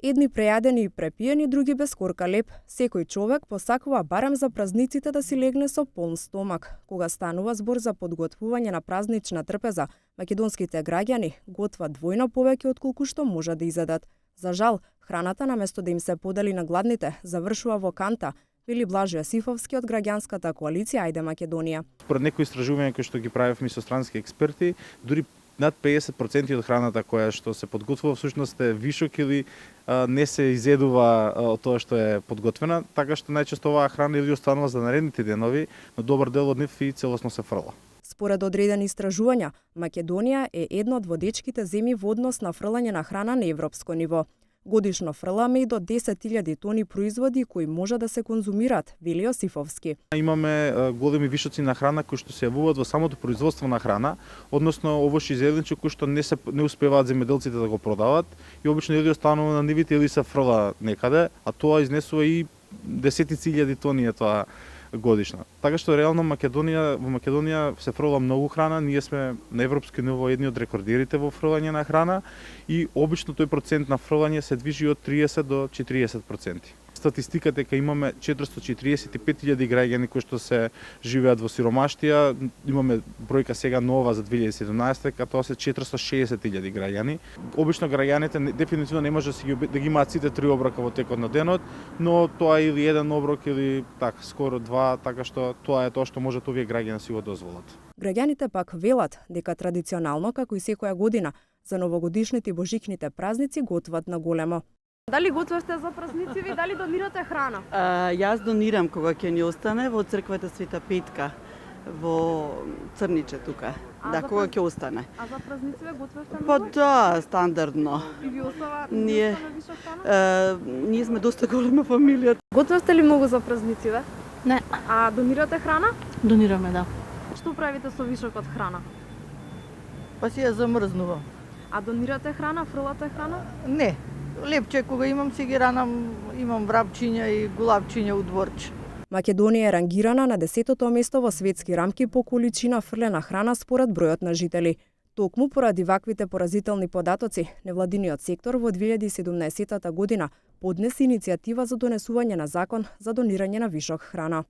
Едни прејадени и препиени, други без корка леп. Секој човек посакува барем за празниците да си легне со полн стомак. Кога станува збор за подготвување на празнична трпеза, македонските граѓани готват двојно повеќе отколку што можат да изедат. За жал, храната наместо да им се подели на гладните, завршува во канта, вели Блажо Јасифовски од граѓанската коалиција Ајде Македонија. Според некои истражувања кои што ги правевме со странски експерти, дури над 50% од храната која што се подготвува всушност е вишок или не се изедува од тоа што е подготвена, така што најчесто оваа храна или останува за наредните денови, но добар дел од нив и целосно се фрла. Според одредени истражувања, Македонија е една од водечките земји во однос на фрлање на храна на европско ниво. Годишно фрламе и до 10.000 тони производи кои може да се конзумираат, вели Јосифовски. Имаме големи вишоци на храна кои што се јавуваат во самото производство на храна, односно овош и зеленчук кои што не успеваат земјоделците да го продават и обично или останува на нивите или се фрла некаде, а тоа изнесува и десетици илјади тони е тоа годишно. Така што реално во Македонија се фрла многу храна, ние сме на европско ниво едни од рекордерите во фрлање на храна и обично тој процент на фрлање се движи од 30 до 40%. Статистиката е дека имаме 445.000 граѓани кои што се живеат во сиромаштија, имаме бројка сега нова за 2017, дека тоа се 460.000 граѓани. Обично граѓаните дефинитивно не може да ги имаат сите 3 оброка во текот на денот, но тоа е или еден оброк или скоро 2, така што тоа е тоа што можат овие граѓани да си го дозволат. Граѓаните пак велат дека традиционално, како и секоја година, за новогодишните и божикните празници готват на големо. Дали готвевте за празници, дали донирате храна? Јас донирам кога ќе ни остане во црквата Света Петка во Црниче тука. Кога ќе остане. А за празници готвевте многу? Па да, стандардно. И ви остава Ние виша храна? Ние сме доста голема фамилија. Готвевте ли многу за празници, бе? Не. А донирате храна? Донираме, да. Што правите со вишокот храна? Па си ја замрзнувам. А донирате храна, фрлате храна? Не, лепче кога имам си ги ранам, имам врапчиња и гулабчиња у дворче. Македонија е рангирана на 10-то место во светски рамки по количина фрлена храна според бројот на жители. Токму поради ваквите поразителни податоци, невладиниот сектор во 2017 година поднесе иницијатива за донесување на закон за донирање на вишок храна.